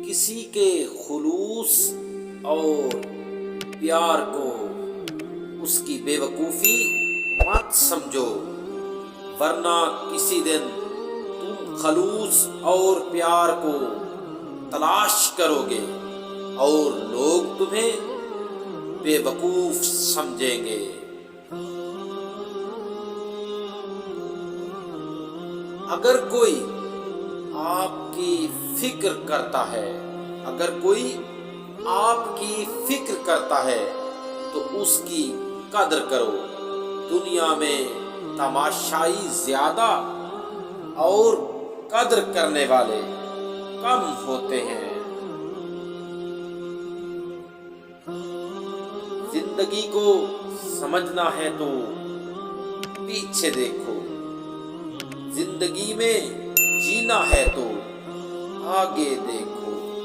کسی کے خلوص اور پیار کو اس کی بے وقوفی مت سمجھو، ورنہ کسی دن تم خلوص اور پیار کو تلاش کرو گے اور لوگ تمہیں بے وقوف سمجھیں گے۔ اگر کوئی آپ کی فکر کرتا ہے تو اس کی قدر کرو۔ دنیا میں تماشائی زیادہ اور قدر کرنے والے کم ہوتے ہیں۔ زندگی کو سمجھنا ہے تو پیچھے دیکھو، زندگی میں جینا ہے تو آگے دیکھو۔